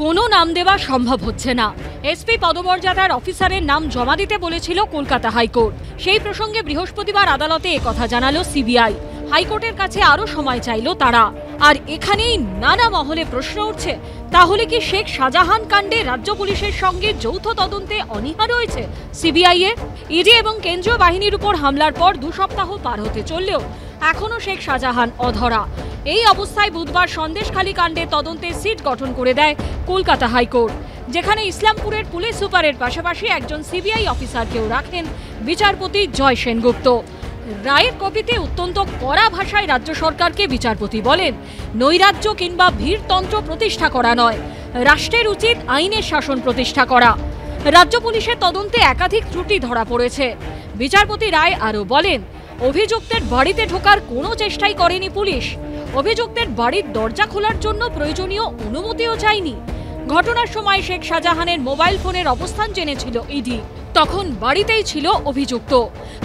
কোনো নাম দেওয়া সম্ভব হচ্ছে না। এসপি পদমর্যাদার অফিসারের নাম জমা দিতে বলেছিল কলকাতা হাইকোর্ট। সেই প্রসঙ্গে বৃহস্পতিবার আদালতে একথা জানালো সিবিআই। হাইকোর্টের কাছে আরও সময় চাইল তারা। আর এখানেই নানা মহলে প্রশ্ন উঠছে, তাহলে কি শেখ শাহজাহান কাণ্ডে রাজ্য পুলিশের সঙ্গে যৌথ তদন্তে অনীহা রয়েছে সিবিআই এর? ইডি এবং কেন্দ্রীয় বাহিনীর উপর হামলার পর 2 সপ্তাহ পার হতে চললেও এখনো শেখ শাহজাহান অধরা। এই অবস্থায় বুধবার সন্দেশখালী কাণ্ডে তদন্তে সিট গঠন করে দেয় কলকাতা হাইকোর্ট, যেখানে ইসলামপুরের পুলিশ সুপারের পাশাপাশি একজন সিবিআই অফিসারকেও রাখেন বিচারপতি জয় সেনগুপ্ত। রায়ের কপিতে অত্যন্ত কড়া ভাষায় রাজ্য সরকারকে বিচারপতি বলেন, নৈরাজ্য কিংবা ভীরতন্ত্র প্রতিষ্ঠা করা নয়, রাষ্ট্রের উচিত আইনের শাসন প্রতিষ্ঠা করা। রাজ্য পুলিশের তদন্তে একাধিক ত্রুটি ধরা পড়েছে। বিচারপতি রায় আরও বলেন, অভিযুক্তের বাড়িতে ঢোকার কোনো চেষ্টাই করেনি পুলিশ। অভিযুক্তের বাড়ির দরজা খোলার জন্য প্রয়োজনীয় অনুমতিও চায়নি। ঘটনার সময় শেখ শাহজাহানের মোবাইল ফোনের অবস্থান জেনেছিল ইডি। তখন বাড়িতেই ছিল অভিযুক্ত,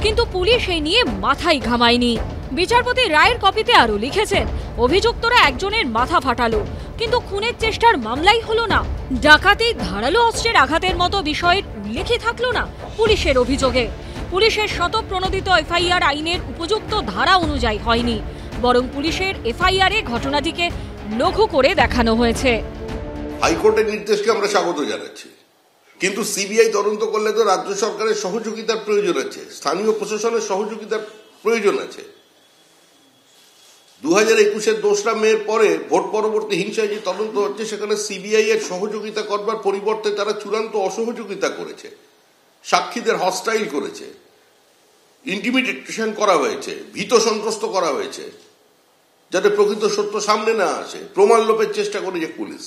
কিন্তু পুলিশ এই নিয়ে মাথায় ঘামায়নি। বিচারপতি রায়ের কপিতে আরও লিখেছেন, অভিযুক্তরা একজনের মাথা ফাটালো, কিন্তু খুনের চেষ্টার মামলাই হলো না। ডাকাতি, ধারালো অস্ত্রের আঘাতের মতো বিষয়ের উল্লেখই থাকলো না পুলিশের অভিযোগে। পুলিশের শতপ্রণোদিত এফআইআর আইনের উপযুক্ত ধারা অনুযায়ী হয়নি, বরং পুলিশের এফআইআরে ঘটনাটিকে লঘু করে দেখানো হয়েছে। হাইকোর্টের নির্দেশকে আমরা স্বাগত জানাচ্ছি, কিন্তু সিবিআই তদন্ত করলে তো রাজ্য সরকারের সহযোগিতার প্রয়োজন আছে, স্থানীয় প্রশাসনের সহযোগিতার প্রয়োজন আছে। 2021-এর 2রা মের পরে ভোট পরবর্তী হিংসায় যে তদন্ত হচ্ছে, সেখানে সিবিআই এর সহযোগিতা করবার পরিবর্তে তারা চূড়ান্ত অসহযোগিতা করেছে, সাক্ষীদের হস্টাইল করেছে, ইন্টিমিডেশন করা হয়েছে, ভীত সন্ত্রস্ত করা হয়েছে, যাতে প্রকৃত সত্য সামনে না আসে। প্রমাণ লোপের চেষ্টা করেছে পুলিশ।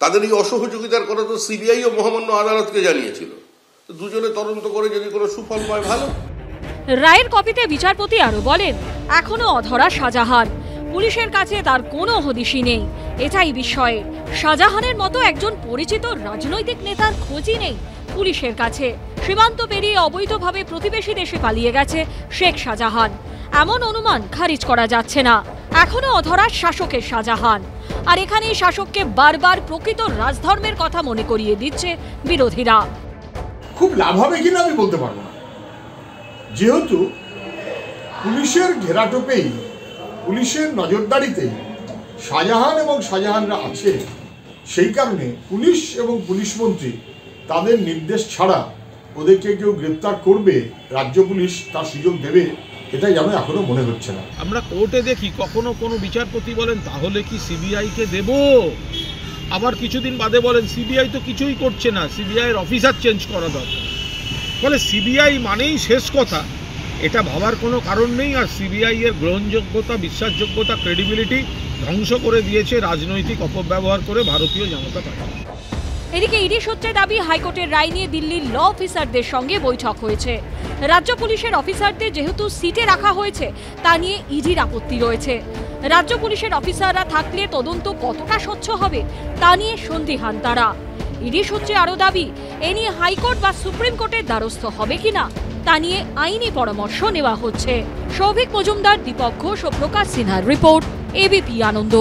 তাদের এই অসহযোগিতার কথা তো সিবিআই ও মহামান্য আদালতকে জানিয়েছিল। দুজনে তদন্ত করে যদি কোনো সুফল পায় ভালো। রায়ের কপিতে বিচারপতি আরও বলেন, এখনো অধরা শাহজাহান, পুলিশের কাছে তার কোনো হদিশই নেই। এটাই বিস্ময়ের, শাহজাহানের মতো একজন পরিচিত রাজনৈতিক নেতার খোঁজই নেই পুলিশের কাছে। সীমান্ত পেরিয়ে অবৈধভাবে প্রতিবেশী দেশে পালিয়ে গেছে শেখ শাহজাহান, এমন অনুমান খারিজ করা যাচ্ছে না। এখনো অধরা শাসকের শাহজাহান। আর এখানেই শাসককে বারবার প্রকৃত রাজধর্মের কথা মনে করিয়ে দিচ্ছে বিরোধীরা। খুব লাভ হবে কিনা আমি বলতে পারবো না, যেহেতু পুলিশের ঘেরাটোপেই, পুলিশের নজরদারিতে শাহজাহান এবং শাহজাহানরা আছে। সেই কারণে পুলিশ এবং পুলিশ মন্ত্রী তাদের নির্দেশ ছাড়া ওদেরকে কেউ গ্রেপ্তার করবে, রাজ্য পুলিশ তার সুযোগ দেবে, এটা যেন এখনো মনে হচ্ছে না। আমরা কোর্টে দেখি কখনো কোনো বিচারপতি বলেন তাহলে কি সিবিআইকে দেব, আবার কিছুদিন বাদে বলেন সিবিআই তো কিছুই করছে না, সিবিআই এর অফিসার চেঞ্জ করা দরকার। ফলে সিবিআই মানেই শেষ কথা, এটা ভাবার কোনো কারণ নেই। আর সিবিআই এর গ্রহণযোগ্যতা, বিশ্বাসযোগ্যতা, ক্রেডিবিলিটি ধ্বংস করে দিয়েছে রাজনৈতিক অপব্যবহার করে ভারতীয় জনতা পার্টি। এদিকে ইডি সূত্রে দাবি, হাইকোর্টের রায় নিয়ে দিল্লির ল অফিসারদের সঙ্গে বৈঠক হয়েছে। রাজ্য পুলিশের অফিসারদের যেহেতু সিটে রাখা হয়েছে, তা নিয়ে ইডির আপত্তি রয়েছে। রাজ্য পুলিশের অফিসাররা থাকলে তদন্ত কতটা স্বচ্ছ হবে তা নিয়ে সন্দিহান তারা। ইডি সূত্রে আরও দাবি, এ নিয়ে হাইকোর্ট বা সুপ্রিম কোর্টের দ্বারস্থ হবে কিনা তা নিয়ে আইনি পরামর্শ নেওয়া হচ্ছে। সৌভিক মজুমদার, দীপক ঘোষ ও প্রকাশ সিনহার রিপোর্ট, এবিপি আনন্দ।